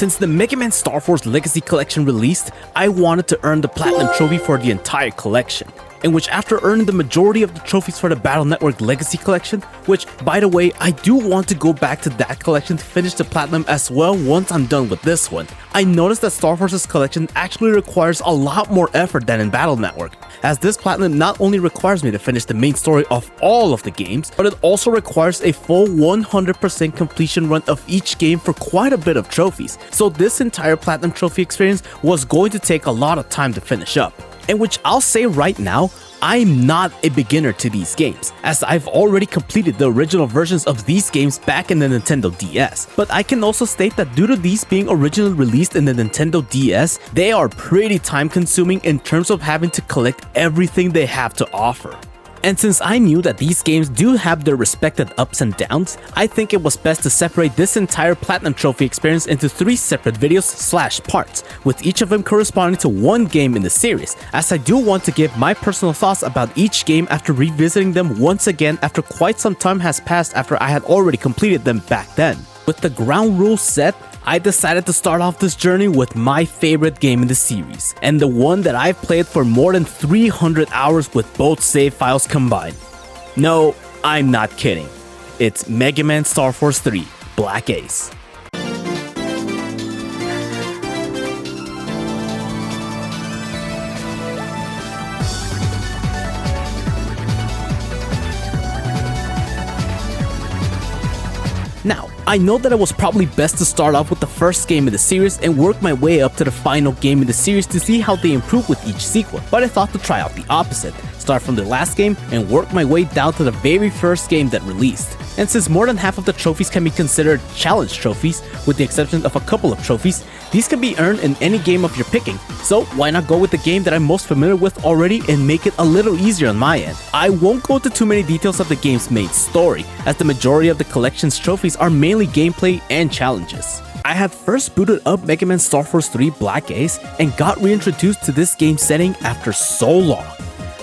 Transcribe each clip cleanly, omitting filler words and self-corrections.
Since the Mega Man Starforce Legacy Collection released, I wanted to earn the Platinum Trophy for the entire collection, in which after earning the majority of the trophies for the Battle Network Legacy Collection, which by the way, I do want to go back to that collection to finish the Platinum as well once I'm done with this one, I noticed that Starforce's collection actually requires a lot more effort than in Battle Network, as this Platinum not only requires me to finish the main story of all of the games, but it also requires a full 100% completion run of each game for quite a bit of trophies, so this entire Platinum Trophy experience was going to take a lot of time to finish up. In which I'll say right now, I'm not a beginner to these games, as I've already completed the original versions of these games back in the Nintendo DS, but I can also state that due to these being originally released in the Nintendo DS, they are pretty time consuming in terms of having to collect everything they have to offer. And since I knew that these games do have their respective ups and downs, I think it was best to separate this entire Platinum Trophy experience into 3 separate videos / parts, with each of them corresponding to one game in the series, as I do want to give my personal thoughts about each game after revisiting them once again after quite some time has passed after I had already completed them back then. With the ground rules set, I decided to start off this journey with my favorite game in the series, and the one that I've played for more than 300 hours with both save files combined. No, I'm not kidding. It's Mega Man Starforce 3 Black Ace. Now, I know that it was probably best to start off with the first game in the series and work my way up to the final game in the series to see how they improve with each sequel, but I thought to try out the opposite, start from the last game and work my way down to the very first game that released. And since more than half of the trophies can be considered challenge trophies, with the exception of a couple of trophies, these can be earned in any game of your picking, so why not go with the game that I'm most familiar with already and make it a little easier on my end. I won't go into too many details of the game's main story, as the majority of the collection's trophies are mainly gameplay and challenges. I had first booted up Mega Man Starforce 3 Black Ace and got reintroduced to this game setting after so long.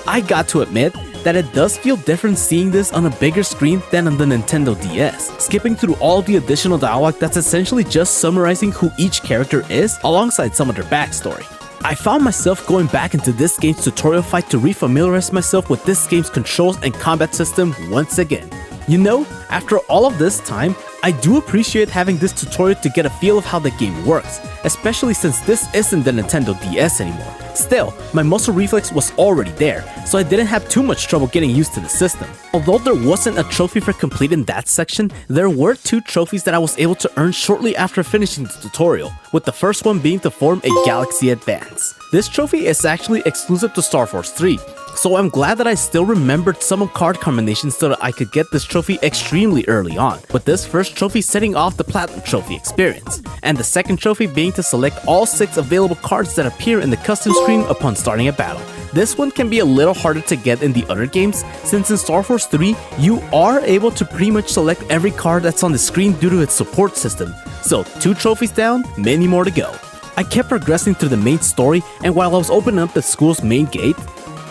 I got to admit that it does feel different seeing this on a bigger screen than on the Nintendo DS, skipping through all the additional dialogue that's essentially just summarizing who each character is alongside some of their backstory. I found myself going back into this game's tutorial fight to refamiliarize myself with this game's controls and combat system once again. You know, after all of this time, I do appreciate having this tutorial to get a feel of how the game works, especially since this isn't the Nintendo DS anymore. Still, my muscle reflex was already there, so I didn't have too much trouble getting used to the system. Although there wasn't a trophy for completing that section, there were 2 trophies that I was able to earn shortly after finishing the tutorial, with the first one being to form a Galaxy Advance. This trophy is actually exclusive to Starforce 3, so I'm glad that I still remembered some card combinations so that I could get this trophy extremely early on, with this first trophy setting off the Platinum Trophy experience, and the second trophy being to select all 6 available cards that appear in the custom screen upon starting a battle. This one can be a little harder to get in the other games, since in Starforce 3, you are able to pretty much select every card that's on the screen due to its support system, so 2 trophies down, many more to go. I kept progressing through the main story, and while I was opening up the school's main gate,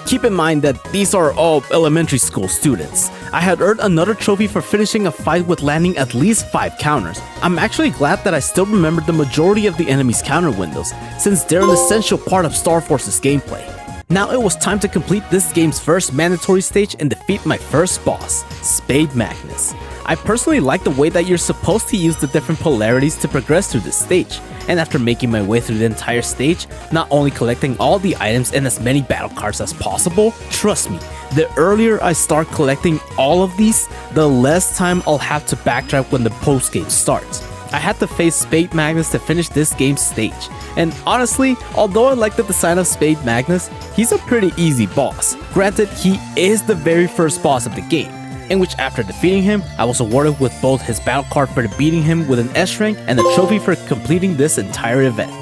keep in mind that these are all elementary school students, I had earned another trophy for finishing a fight with landing at least 5 counters. I'm actually glad that I still remembered the majority of the enemy's counter windows, since they're an essential part of Starforce's gameplay. Now it was time to complete this game's first mandatory stage and defeat my first boss, Spade Magnus. I personally like the way that you're supposed to use the different polarities to progress through this stage, and after making my way through the entire stage, not only collecting all the items and as many battle cards as possible, trust me, the earlier I start collecting all of these, the less time I'll have to backtrack when the post-game starts. I had to face Spade Magnus to finish this game's stage, and honestly, although I like the design of Spade Magnus, he's a pretty easy boss. Granted, he is the very first boss of the game, in which after defeating him, I was awarded with both his battle card for beating him with an S rank and a trophy for completing this entire event.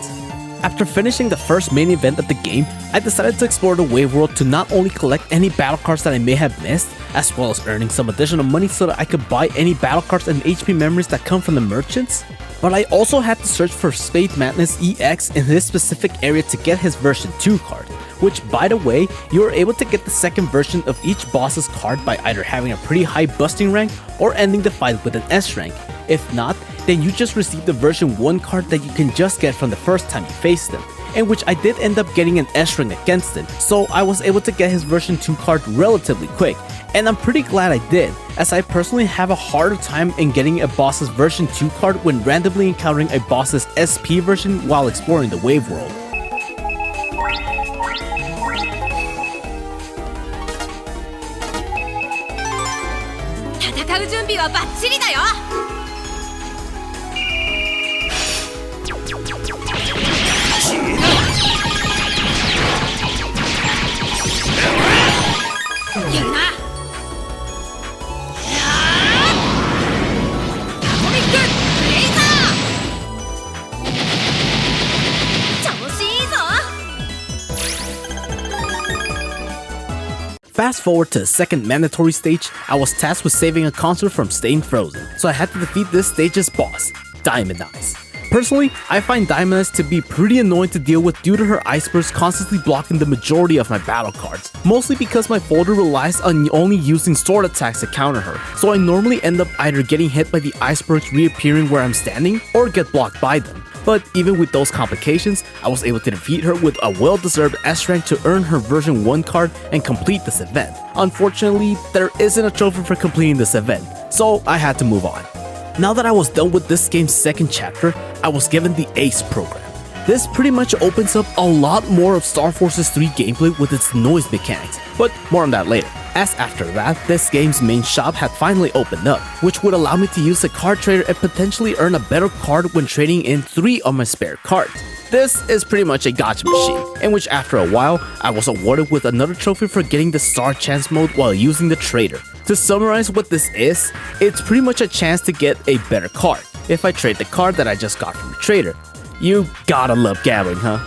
After finishing the first main event of the game, I decided to explore the Wave World to not only collect any battle cards that I may have missed, as well as earning some additional money so that I could buy any battle cards and HP memories that come from the merchants, but I also had to search for Spade Madness EX in this specific area to get his version 2 card, which by the way, you are able to get the second version of each boss's card by either having a pretty high busting rank or ending the fight with an S rank. If not, then you just receive the version 1 card that you can just get from the first time you face them, in which I did end up getting an S rank against him, so I was able to get his version 2 card relatively quick, and I'm pretty glad I did, as I personally have a harder time in getting a boss's version 2 card when randomly encountering a boss's SP version while exploring the wave world. Fast forward to the second mandatory stage, I was tasked with saving a concert from staying frozen, so I had to defeat this stage's boss, Diamond Eyes. Personally, I find Diamond Eyes to be pretty annoying to deal with due to her ice burst constantly blocking the majority of my battle cards, mostly because my folder relies on only using sword attacks to counter her, so I normally end up either getting hit by the icebergs reappearing where I'm standing, or get blocked by them. But even with those complications, I was able to defeat her with a well-deserved S rank to earn her version 1 card and complete this event. Unfortunately, there isn't a trophy for completing this event, so I had to move on. Now that I was done with this game's second chapter, I was given the Ace program. This pretty much opens up a lot more of Starforce's 3 gameplay with its noise mechanics, but more on that later. As after that, this game's main shop had finally opened up, which would allow me to use a card trader and potentially earn a better card when trading in 3 of my spare cards. This is pretty much a gacha machine, in which after a while, I was awarded with another trophy for getting the Star Chance mode while using the trader. To summarize what this is, it's pretty much a chance to get a better card, if I trade the card that I just got from the trader. You gotta love gambling, huh?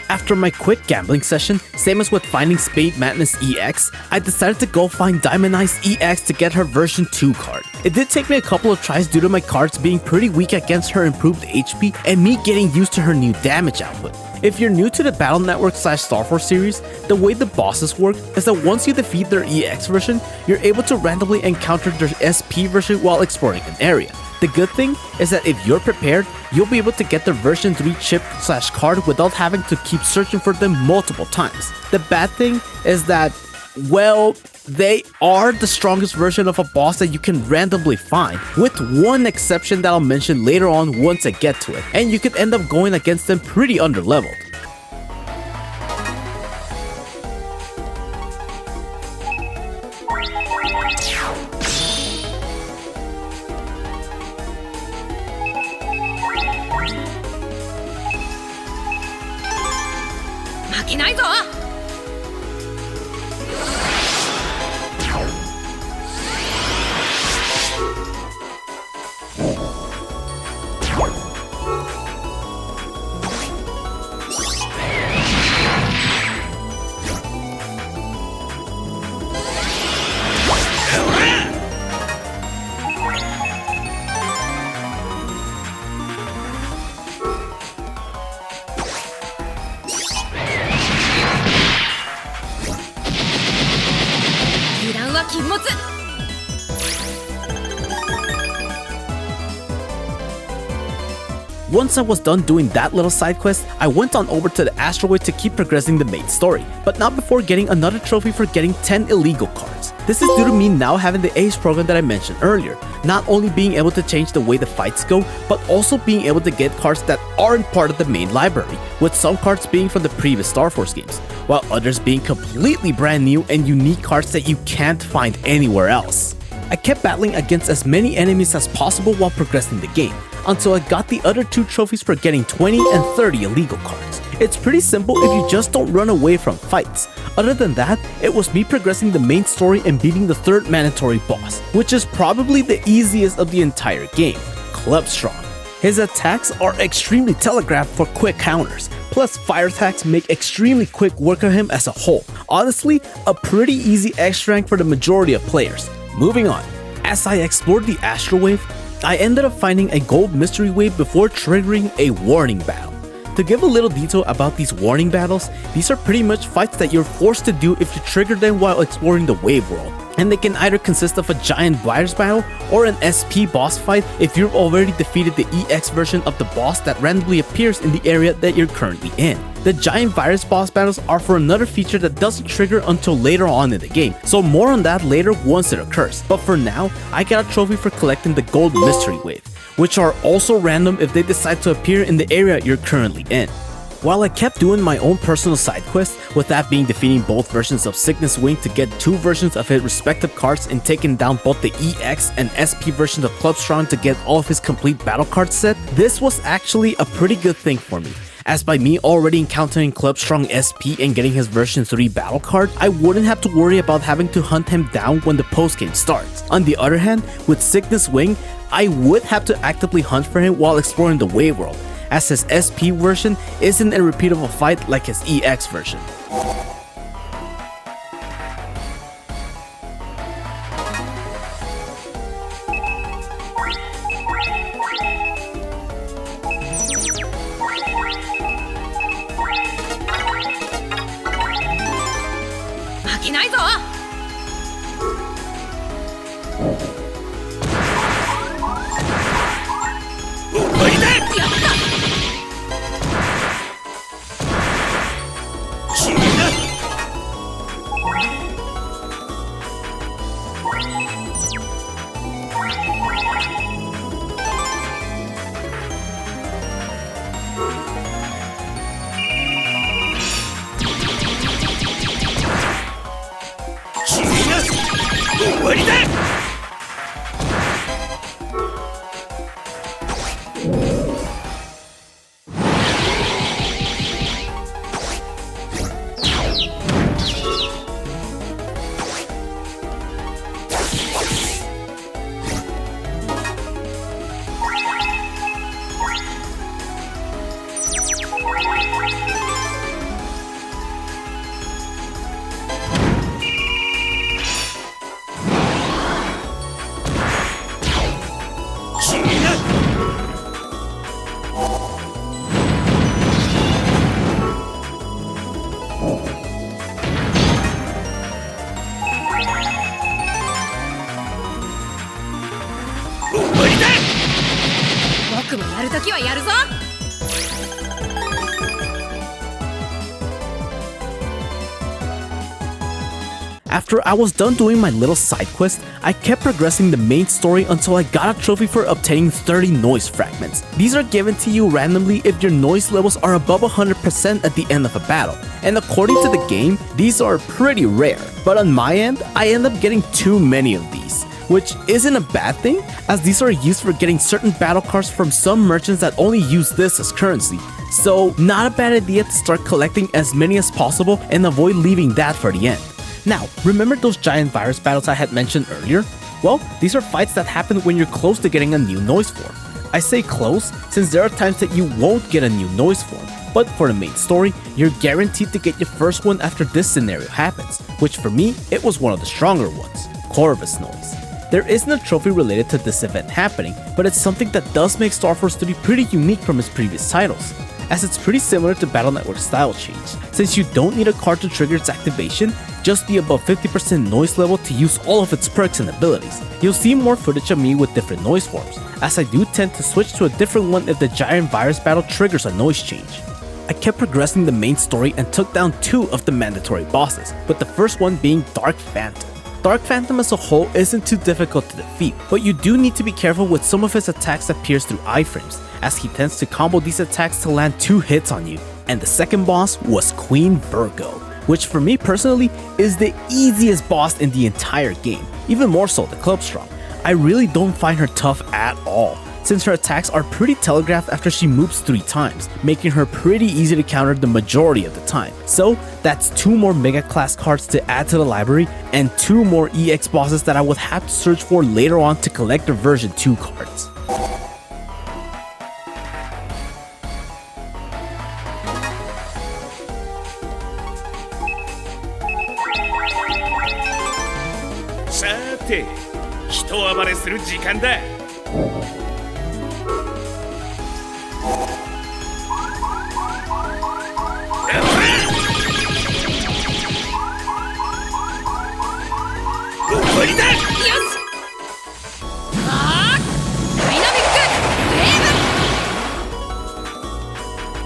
After my quick gambling session, same as with finding Spade Madness EX, I decided to go find Diamond Eyes EX to get her version 2 card. It did take me a couple of tries due to my cards being pretty weak against her improved HP and me getting used to her new damage output. If you're new to the Battle Network / Starforce series, the way the bosses work is that once you defeat their EX version, you're able to randomly encounter their SP version while exploring an area. The good thing is that if you're prepared, you'll be able to get their version 3 chip / card without having to keep searching for them multiple times. The bad thing is that, well, they are the strongest version of a boss that you can randomly find, with one exception that I'll mention later on once I get to it, and you could end up going against them pretty underleveled. Once I was done doing that little side quest, I went on over to the asteroid to keep progressing the main story, but not before getting another trophy for getting 10 illegal cards. This is due to me now having the Ace program that I mentioned earlier, not only being able to change the way the fights go, but also being able to get cards that aren't part of the main library, with some cards being from the previous Starforce games, while others being completely brand new and unique cards that you can't find anywhere else. I kept battling against as many enemies as possible while progressing the game, until I got the other 2 trophies for getting 20 and 30 illegal cards. It's pretty simple if you just don't run away from fights. Other than that, it was me progressing the main story and beating the 3rd mandatory boss, which is probably the easiest of the entire game, Clubstrong. His attacks are extremely telegraphed for quick counters, plus fire attacks make extremely quick work of him as a whole. Honestly, a pretty easy X rank for the majority of players. Moving on, as I explored the Astral Wave, I ended up finding a gold mystery wave before triggering a warning battle. To give a little detail about these warning battles, these are pretty much fights that you're forced to do if you trigger them while exploring the wave world. And they can either consist of a giant virus battle or an SP boss fight if you've already defeated the EX version of the boss that randomly appears in the area that you're currently in. The giant virus boss battles are for another feature that doesn't trigger until later on in the game, so more on that later once it occurs. But for now, I got a trophy for collecting the gold mystery wave, which are also random if they decide to appear in the area you're currently in. While I kept doing my own personal side quest, with that being defeating both versions of Cygnus Wing to get 2 versions of his respective cards and taking down both the EX and SP versions of Clubstrong to get all of his complete battle card set, this was actually a pretty good thing for me, as by me already encountering Clubstrong SP and getting his version 3 battle card, I wouldn't have to worry about having to hunt him down when the postgame starts. On the other hand, with Cygnus Wing, I would have to actively hunt for him while exploring the wave world, as his SP version isn't a repeat of a fight like his EX version. After I was done doing my little side quest, I kept progressing the main story until I got a trophy for obtaining 30 noise fragments. These are given to you randomly if your noise levels are above 100% at the end of a battle, and according to the game, these are pretty rare. But on my end, I end up getting too many of these, which isn't a bad thing, as these are used for getting certain battle cards from some merchants that only use this as currency. So not a bad idea to start collecting as many as possible and avoid leaving that for the end. Now, remember those giant virus battles I had mentioned earlier? Well, these are fights that happen when you're close to getting a new noise form. I say close since there are times that you won't get a new noise form, but for the main story, you're guaranteed to get your first one after this scenario happens, which for me, it was one of the stronger ones, Corvus Noise. There isn't a trophy related to this event happening, but it's something that does make Starforce to be pretty unique from its previous titles, as it's pretty similar to Battle Network style change, since you don't need a card to trigger its activation, just be above 50% noise level to use all of its perks and abilities. You'll see more footage of me with different noise forms, as I do tend to switch to a different one if the giant virus battle triggers a noise change. I kept progressing the main story and took down 2 of the mandatory bosses, with the first one being Dark Phantom. Dark Phantom as a whole isn't too difficult to defeat, but you do need to be careful with some of his attacks that pierce through iframes, as he tends to combo these attacks to land 2 hits on you. And the second boss was Queen Virgo, which for me personally is the easiest boss in the entire game, even more so than Clubstrong. I really don't find her tough at all, since her attacks are pretty telegraphed after she moves 3 times, making her pretty easy to counter the majority of the time. So that's 2 more Mega Class cards to add to the library, and 2 more EX bosses that I would have to search for later on to collect their version 2 cards.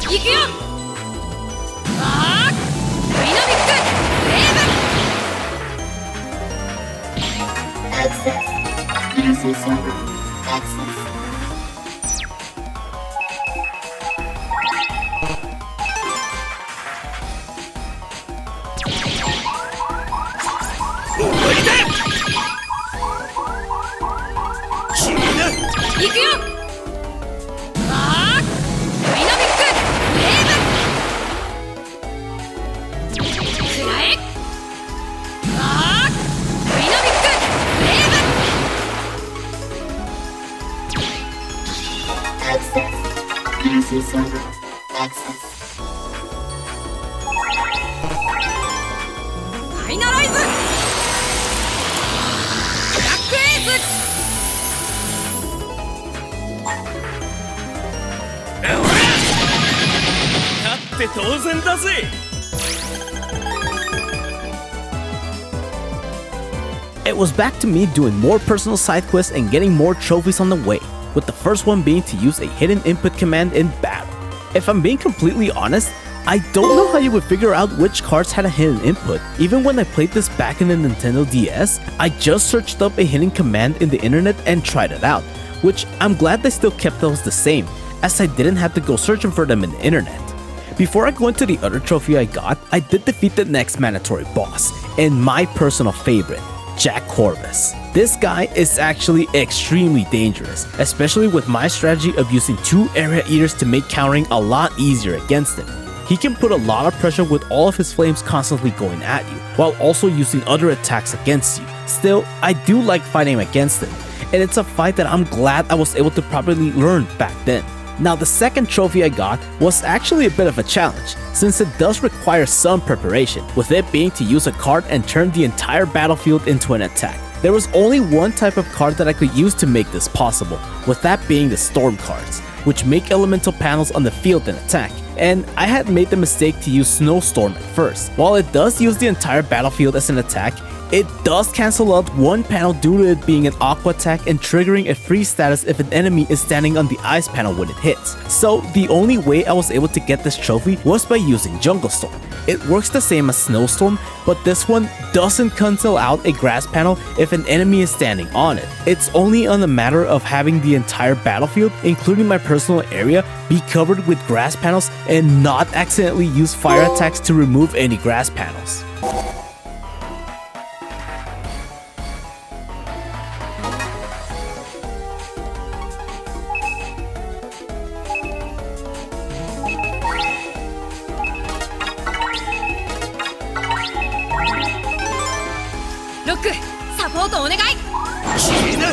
行くよ。あーダイナミックウェーブ。 Access. User server. Access. 行くよ。あーダイナミックウェーブ。くらえ。あーダイナミックウェーブ。 Access. User server. Access. ファイナライズ。ブラックエース。 って当然だぜ。 It was back to me doing more personal side quests and getting more trophies on the way, with the first one being to use a hidden input command in battle. If I'm being completely honest, I don't know how you would figure out which cards had a hidden input. Even when I played this back in the Nintendo DS, I just searched up a hidden command in the internet and tried it out, which I'm glad they still kept those the same, as I didn't have to go searching for them in the internet. Before I go into the other trophy I got, I did defeat the next mandatory boss, and my personal favorite, Jack Corvus. This guy is actually extremely dangerous, especially with my strategy of using 2 area eaters to make countering a lot easier against him. He can put a lot of pressure with all of his flames constantly going at you, while also using other attacks against you. Still, I do like fighting against him, and it's a fight that I'm glad I was able to properly learn back then. Now, the second trophy I got was actually a bit of a challenge, since it does require some preparation, with it being to use a card and turn the entire battlefield into an attack. There was only one type of card that I could use to make this possible, with that being the storm cards, which make elemental panels on the field and attack, and I had made the mistake to use Snowstorm at first. While it does use the entire battlefield as an attack, it does cancel out one panel due to it being an aqua attack and triggering a freeze status if an enemy is standing on the ice panel when it hits. So the only way I was able to get this trophy was by using Jungle Storm. It works the same as Snowstorm, but this one doesn't cancel out a grass panel if an enemy is standing on it. It's only on a matter of having the entire battlefield, including my personal area, be covered with grass panels and not accidentally use fire attacks to remove any grass panels. Rock, サポートお願い。いいな。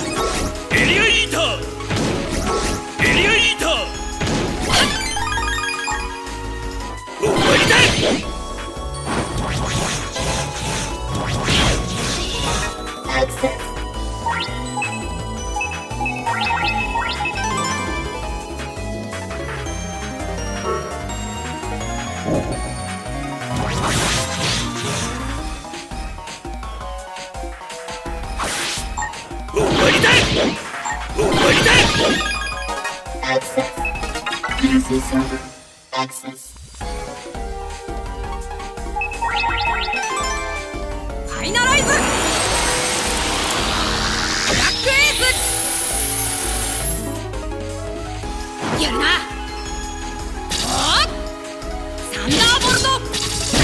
エリアイーター。エリアイーター。終わりだ。 Access. Access. User server. Access. ファイナライズ。ブラックエース。やるな。おーサンダーボルトブ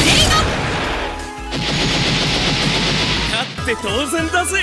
レイド。勝って当然だぜ。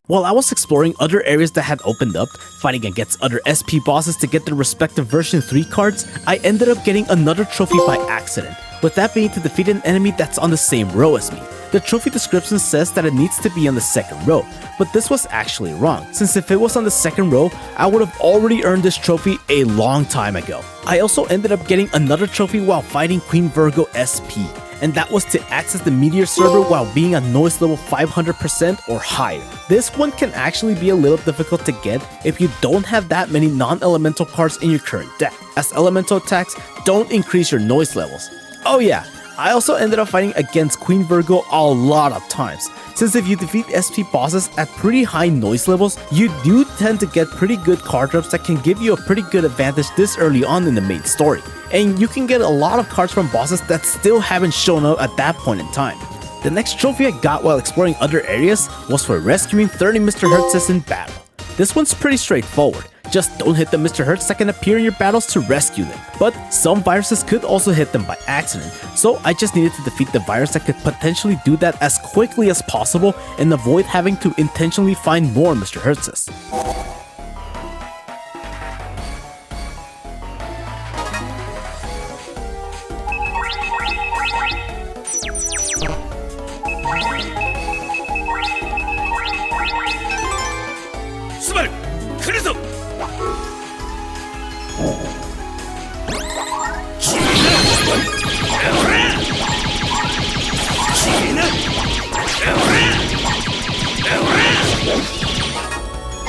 While I was exploring other areas that had opened up, fighting against other SP bosses to get their respective version 3 cards, I ended up getting another trophy by accident, with that being to defeat an enemy that's on the same row as me. The trophy description says that it needs to be on the second row, but this was actually wrong, since if it was on the second row, I would have already earned this trophy a long time ago. I also ended up getting another trophy while fighting Queen Virgo SP, and that was to access the Meteor server while being a noise level 500% or higher. This one can actually be a little difficult to get if you don't have that many non-elemental cards in your current deck, as elemental attacks don't increase your noise levels. Oh yeah, I also ended up fighting against Queen Virgo a lot of times, since if you defeat SP bosses at pretty high noise levels, you do tend to get pretty good card drops that can give you a pretty good advantage this early on in the main story, and you can get a lot of cards from bosses that still haven't shown up at that point in time. The next trophy I got while exploring other areas was for rescuing 30 Mr. Hertzes in battle. This one's pretty straightforward. Just don't hit the Mr. Hertz that can appear in your battles to rescue them. But some viruses could also hit them by accident, so I just needed to defeat the virus that could potentially do that as quickly as possible and avoid having to intentionally find more Mr. Hertzes.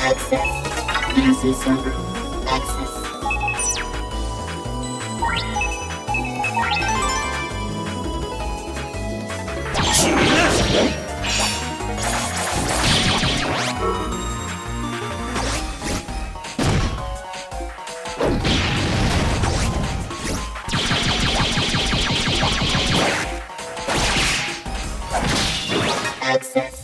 Access. Easy server. Access. Access.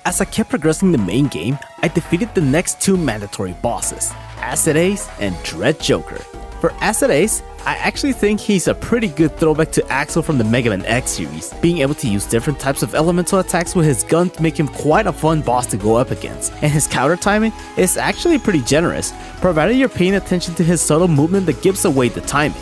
As I kept progressing the main game, I defeated the next two mandatory bosses, Acid Ace and Dread Joker. For Acid Ace, I actually think he's a pretty good throwback to Axel from the Mega Man X series, being able to use different types of elemental attacks with his gun to make him quite a fun boss to go up against, and his counter timing is actually pretty generous, provided you're paying attention to his subtle movement that gives away the timing.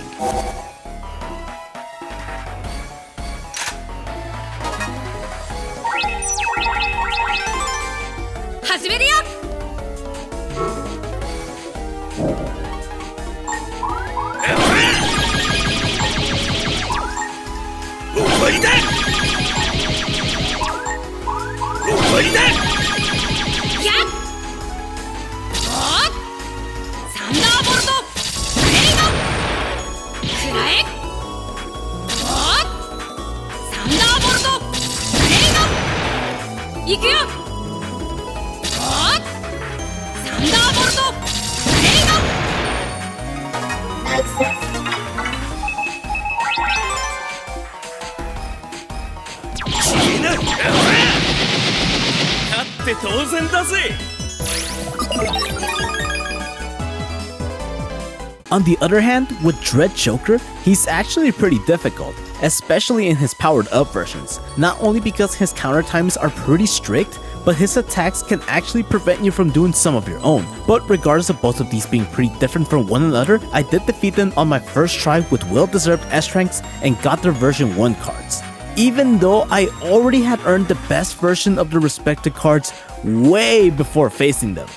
On the other hand, with Dread Joker, he's actually pretty difficult, especially in his powered up versions, not only because his counter times are pretty strict, but his attacks can actually prevent you from doing some of your own. But regardless of both of these being pretty different from one another, I did defeat them on my first try with well-deserved S ranks and got their version 1 cards, even though I already had earned the best version of the respective cards way before facing them.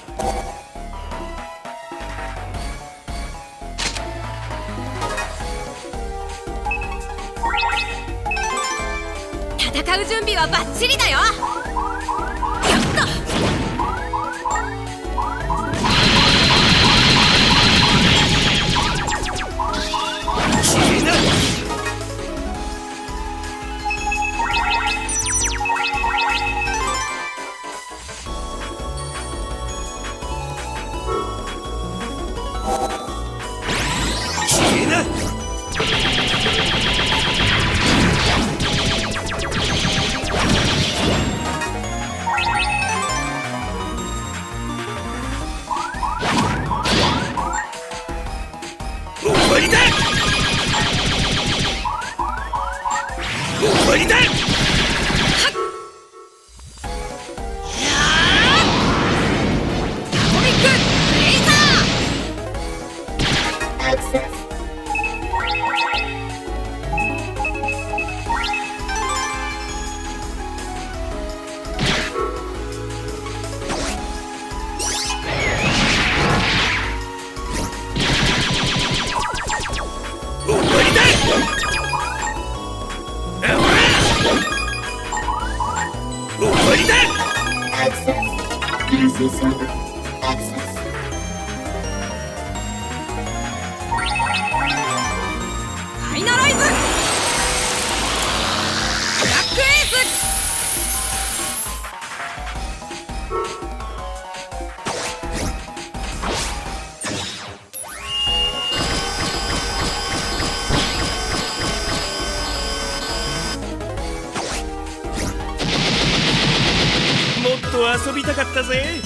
戦う準備はバッチリだよ。やった。Fantasy Server Access. ファイナライズブラックエース。もっと遊びたかったぜ。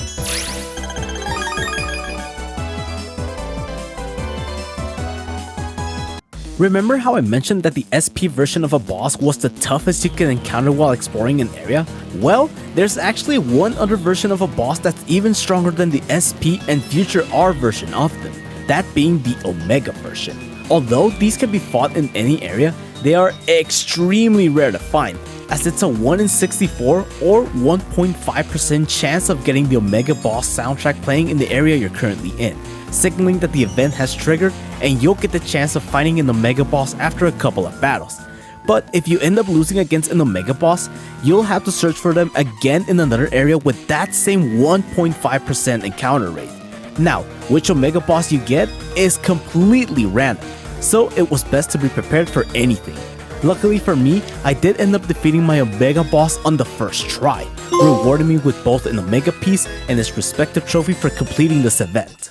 Remember how I mentioned that the SP version of a boss was the toughest you can encounter while exploring an area? Well, there's actually one other version of a boss that's even stronger than the SP and future R version of them, that being the Omega version. Although these can be fought in any area, they are extremely rare to find, as it's a 1 in 64 or 1.5% chance of getting the Omega boss soundtrack playing in the area you're currently in, signaling that the event has triggered and you'll get the chance of fighting an Omega boss after a couple of battles. But if you end up losing against an Omega boss, you'll have to search for them again in another area with that same 1.5% encounter rate. Now, which Omega boss you get is completely random, so it was best to be prepared for anything. Luckily for me, I did end up defeating my Omega boss on the first try, rewarding me with both an Omega piece and its respective trophy for completing this event.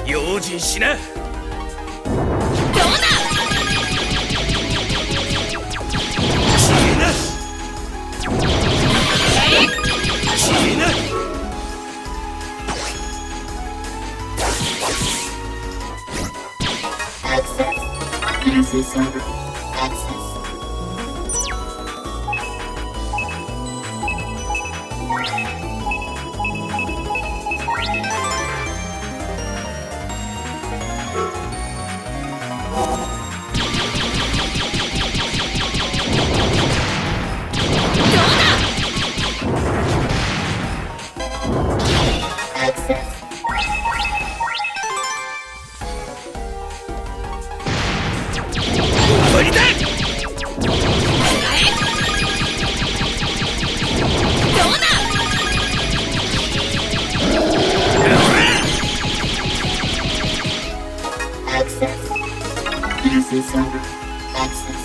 用心しな。どうだ。消えな。消えな。 Access. Fantasy Server Access. Access. 終わりだ。どうだ。 Access. Fantasy Server Access.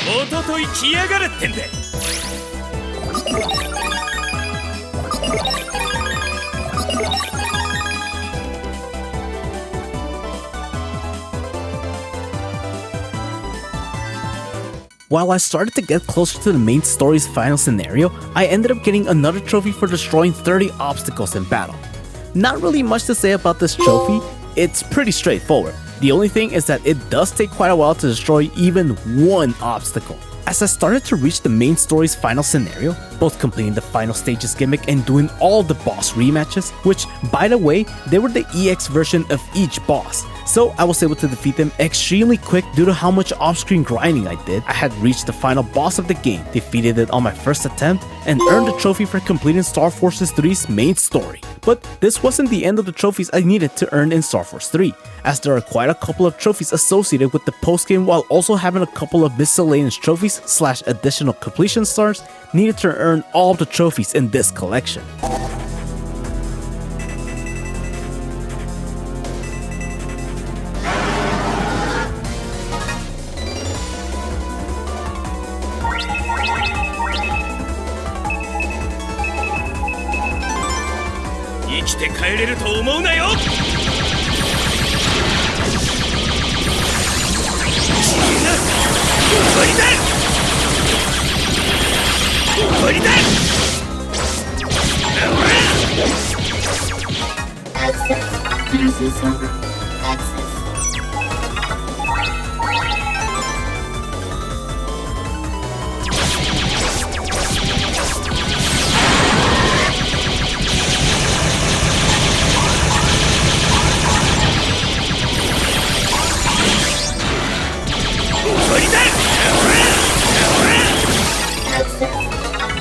「おととい来やがる」ってんだ。 While I started to get closer to the main story's final scenario, I ended up getting another trophy for destroying 30 obstacles in battle. Not really much to say about this trophy, it's pretty straightforward. The only thing is that it does take quite a while to destroy even one obstacle. As I started to reach the main story's final scenario, both completing the final stage's gimmick and doing all the boss rematches, which, by the way, they were the EX version of each boss, so I was able to defeat them extremely quick due to how much off-screen grinding I did. I had reached the final boss of the game, defeated it on my first attempt, and earned a trophy for completing Starforce 3's main story. But this wasn't the end of the trophies I needed to earn in Starforce 3, as there are quite a couple of trophies associated with the post-game, while also having a couple of miscellaneous trophies / additional completion stars needed to earn all the trophies in this collection.「生きて帰れると思うなよ」 終わりだ。終わりだ。 Access. Fantasy Server Access.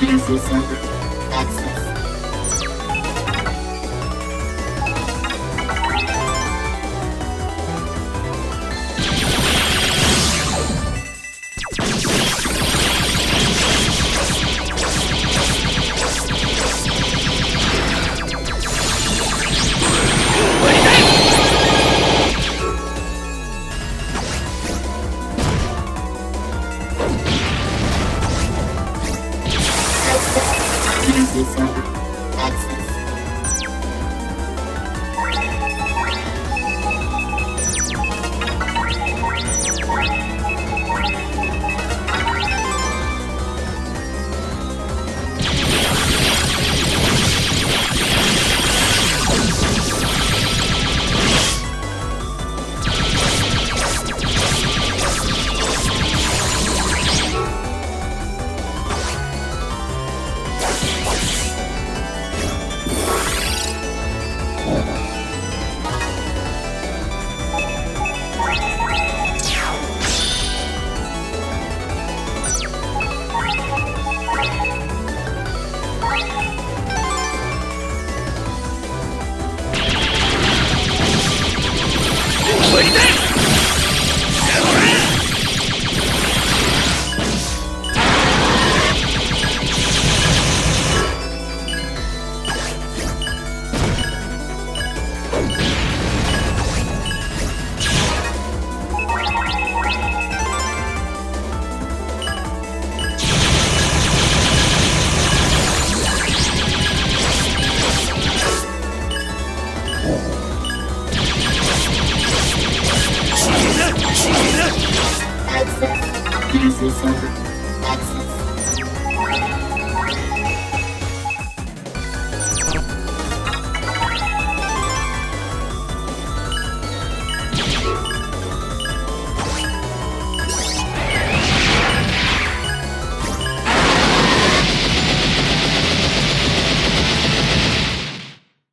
Fantasy Server Access. Fantasy Server Access. Fantasy Server Access.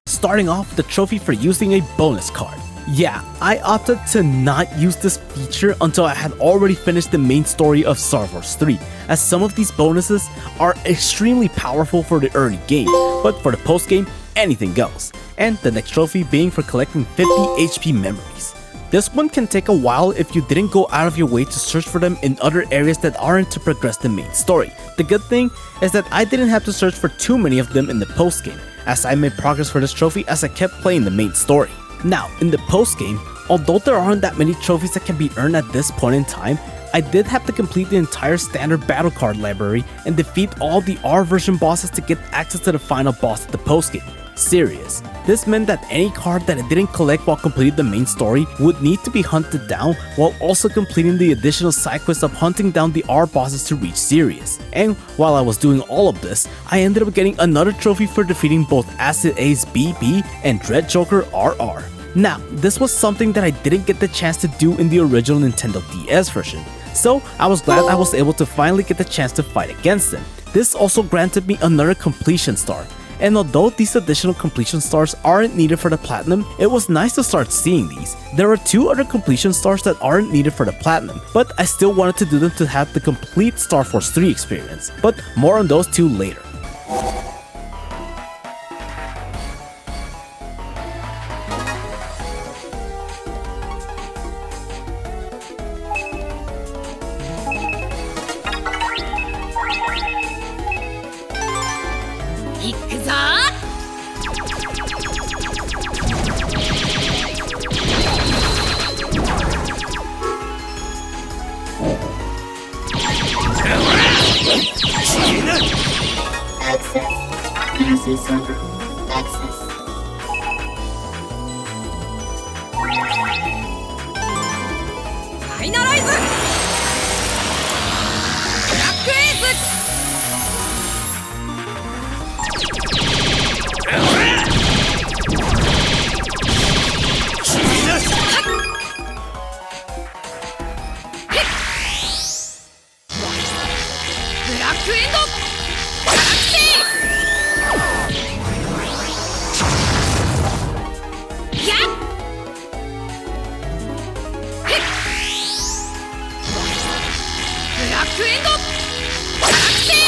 Starting off with the trophy for using a bonus card. Yeah, I opted to not use this feature until I had already finished the main story of Starforce 3, as some of these bonuses are extremely powerful for the early game, but for the post game, anything goes. And the next trophy being for collecting 50 HP memories. This one can take a while if you didn't go out of your way to search for them in other areas that aren't to progress the main story. The good thing is that I didn't have to search for too many of them in the post game, as I made progress for this trophy as I kept playing the main story. Now, in the post game, although there aren't that many trophies that can be earned at this point in time, I did have to complete the entire standard battle card library and defeat all the R version bosses to get access to the final boss of the post game, Sirius. This meant that any card that I didn't collect while completing the main story would need to be hunted down while also completing the additional side quest of hunting down the R bosses to reach Sirius. And while I was doing all of this, I ended up getting another trophy for defeating both Acid Ace BB and Dread Joker RR. Now, this was something that I didn't get the chance to do in the original Nintendo DS version, so I was glad I was able to finally get the chance to fight against them. This also granted me another completion star, and although these additional completion stars aren't needed for the platinum, it was nice to start seeing these. There are 2 other completion stars that aren't needed for the platinum, but I still wanted to do them to have the complete Starforce 3 experience, but more on those 2 later. Access. Fantasy Server Access. Finalize! Black Ace! Black End! Galaxy! Yeah! Black End! Galaxy!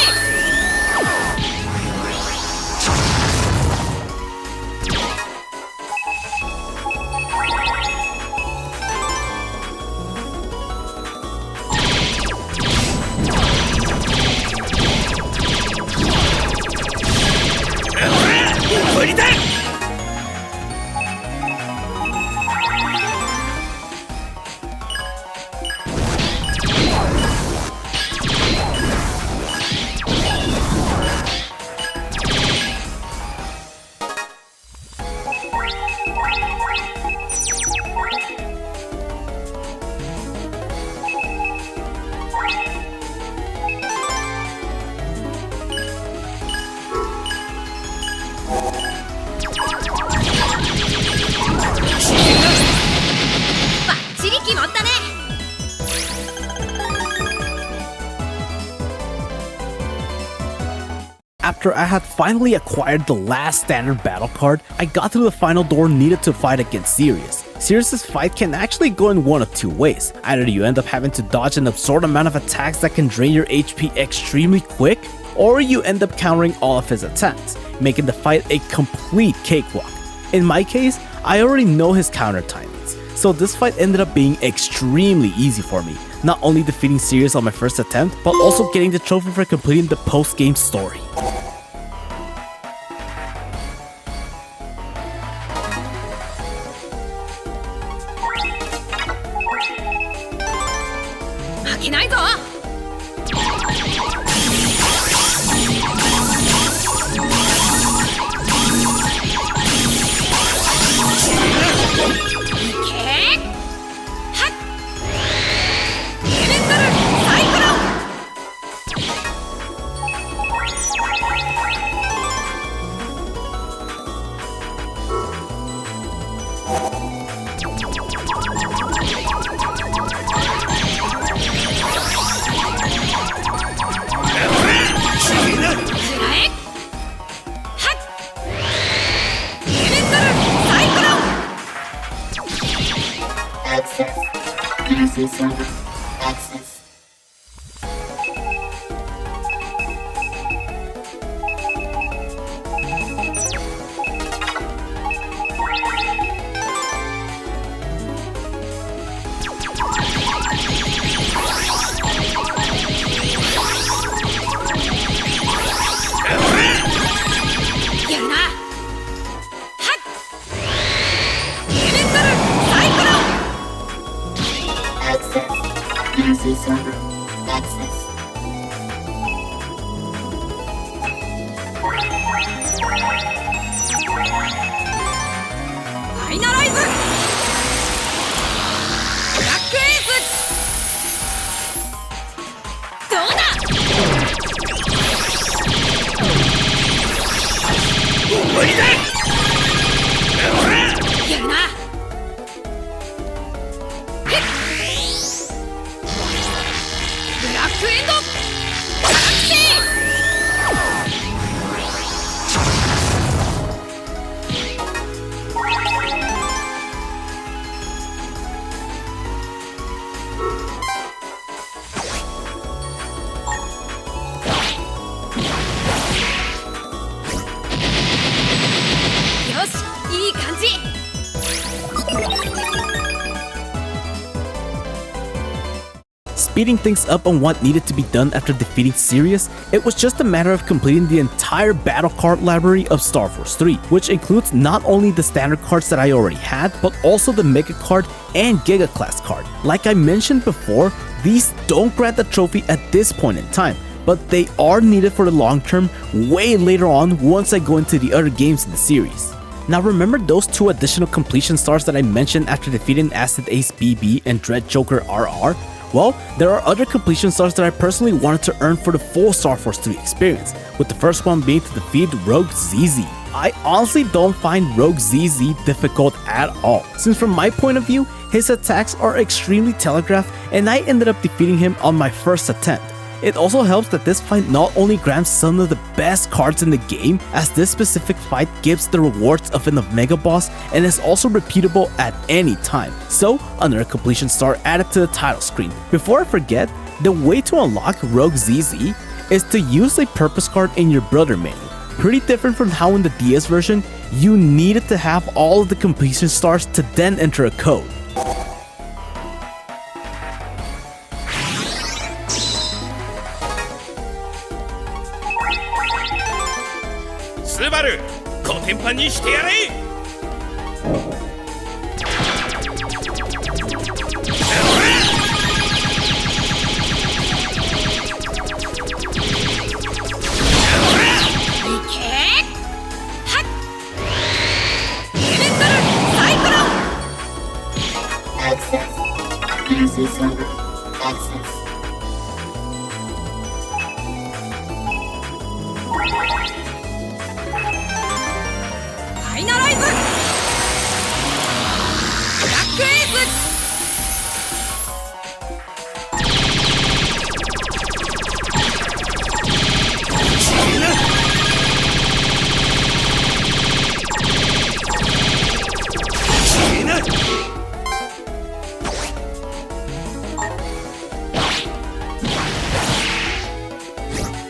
After I had finally acquired the last standard battle card, I got to the final door needed to fight against Sirius. Sirius's fight can actually go in one of two ways. Either you end up having to dodge an absurd amount of attacks that can drain your HP extremely quick, or you end up countering all of his attacks, making the fight a complete cakewalk. In my case, I already know his counter timings, so this fight ended up being extremely easy for me, not only defeating Sirius on my first attempt, but also getting the trophy for completing the post-game story. Access. PC server. Access. PC server. Access. Speeding things up on what needed to be done after defeating Sirius, it was just a matter of completing the entire battle card library of Starforce 3, which includes not only the standard cards that I already had, but also the Mega card and Giga Class card. Like I mentioned before, these don't grant the trophy at this point in time, but they are needed for the long term way later on once I go into the other games in the series. Now remember those 2 additional completion stars that I mentioned after defeating Acid Ace BB and Dread Joker RR? Well, there are other completion stars that I personally wanted to earn for the full Starforce 3 experience, with the first one being to defeat Rogue ZZ. I honestly don't find Rogue ZZ difficult at all, since from my point of view, his attacks are extremely telegraphed and I ended up defeating him on my first attempt. It also helps that this fight not only grants some of the best cards in the game, as this specific fight gives the rewards of an Omega boss and is also repeatable at any time. So, another completion star added to the title screen. Before I forget, the way to unlock Rogue ZZ is to use a purpose card in your brother menu. Pretty different from how in the DS version, you needed to have all of the completion stars to then enter a code. Subaru, コテンパンにしてやれ。Access. PC server. Access.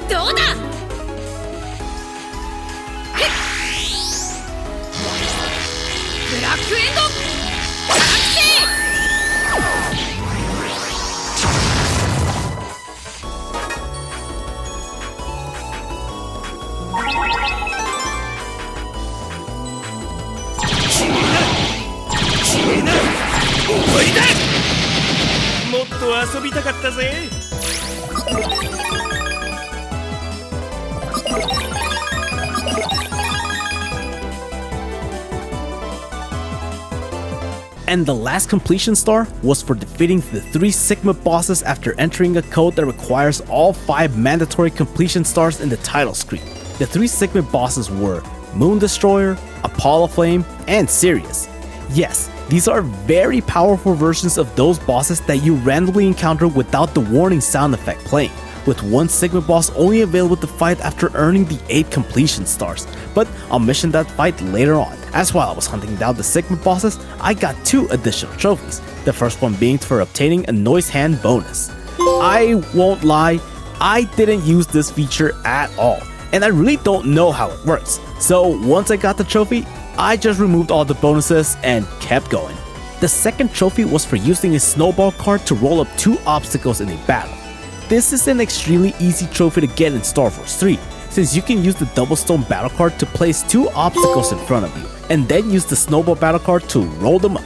どうだ。ブラックエンドガラクシ終わりだ。もっと遊びたかったぜ。And the last completion star was for defeating the 3 Sigma bosses after entering a code that requires all 5 mandatory completion stars in the title screen. The 3 Sigma bosses were Moon Destroyer, Apollo Flame, and Sirius. Yes, these are very powerful versions of those bosses that you randomly encounter without the warning sound effect playing, with one Sigma boss only available to fight after earning the 8 completion stars, but I'll mention that fight later on. As while I was hunting down the Sigma bosses, I got 2 additional trophies, the first one being for obtaining a noise hand bonus. I won't lie, I didn't use this feature at all, and I really don't know how it works, so once I got the trophy, I just removed all the bonuses and kept going. The second trophy was for using a snowball card to roll up 2 obstacles in a battle. This is an extremely easy trophy to get in Starforce 3, since you can use the double stone battle card to place 2 obstacles in front of you, and then use the snowball battle card to roll them up.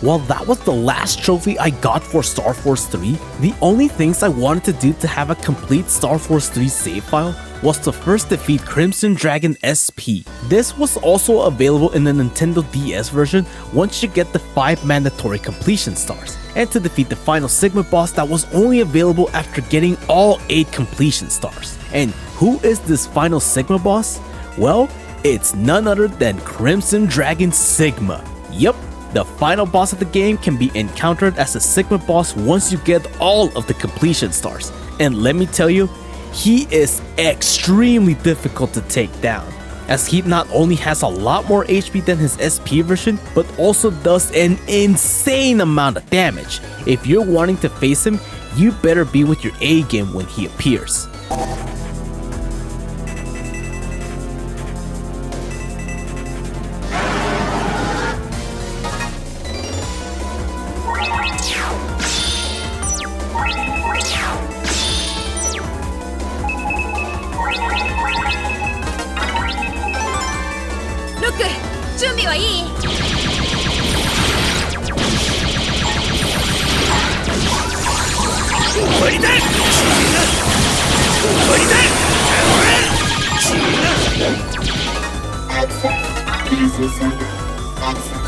While that was the last trophy I got for Starforce 3, the only things I wanted to do to have a complete Starforce 3 save file was to first defeat Crimson Dragon SP. This was also available in the Nintendo DS version once you get the 5 mandatory completion stars, and to defeat the final Sigma boss that was only available after getting all 8 completion stars. And who is this final Sigma boss? Well, it's none other than Crimson Dragon Sigma. Yup, the final boss of the game can be encountered as a Sigma boss once you get all of the completion stars. And let me tell you, he is extremely difficult to take down, as he not only has a lot more HP than his SP version, but also does an insane amount of damage. If you're wanting to face him, you better be with your A game when he appears. Look, 準備はいい？終わりだ。終わりだ。 Access. Easy server. Access.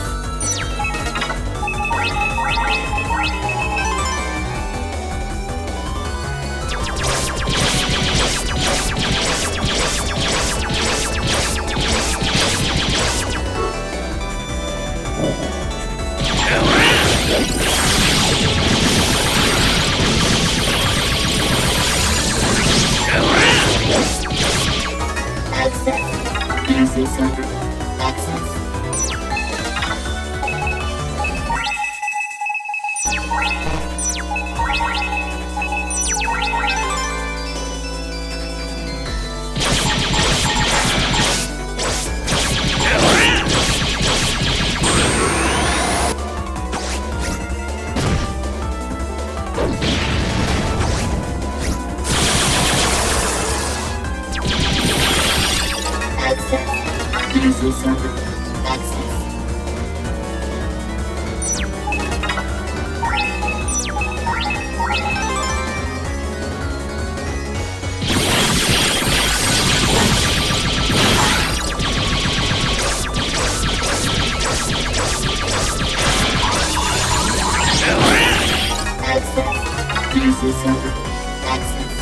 Access. Easy server. Access. Access. Easy server. Access. Access. Easy server. Access.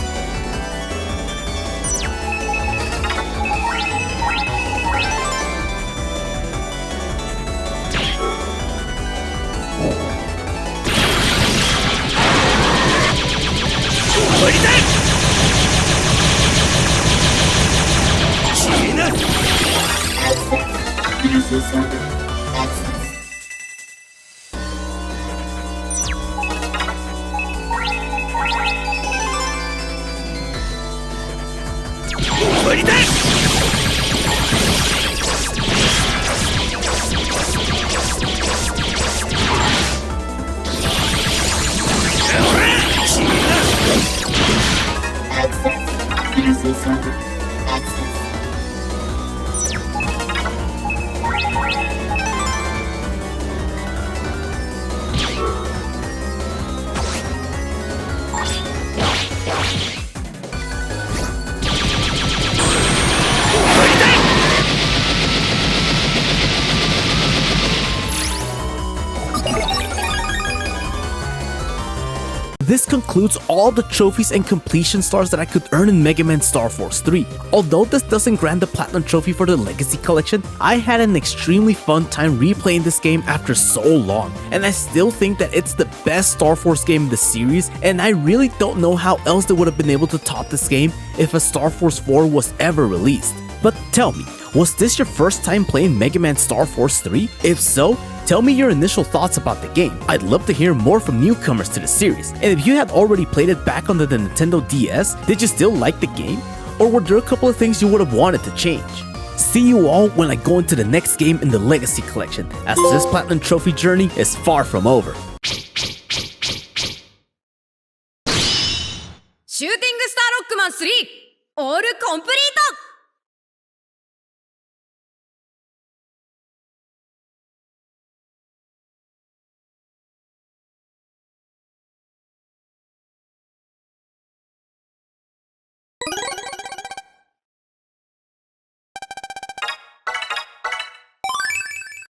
Access. Easy server. Access. 終わりだ。Access. User server. Access. This concludes all the trophies and completion stars that I could earn in Mega Man Starforce 3. Although this doesn't grant the Platinum Trophy for the Legacy Collection, I had an extremely fun time replaying this game after so long, and I still think that it's the best Starforce game in the series, and I really don't know how else they would have been able to top this game if a Starforce 4 was ever released. But tell me, was this your first time playing Mega Man Starforce 3? If so, tell me your initial thoughts about the game. I'd love to hear more from newcomers to the series. And if you had already played it back on the Nintendo DS, did you still like the game? Or were there a couple of things you would have wanted to change? See you all when I go into the next game in the Legacy Collection, as this Platinum Trophy journey is far from over. シューティングスターロックマン3オールコンプリート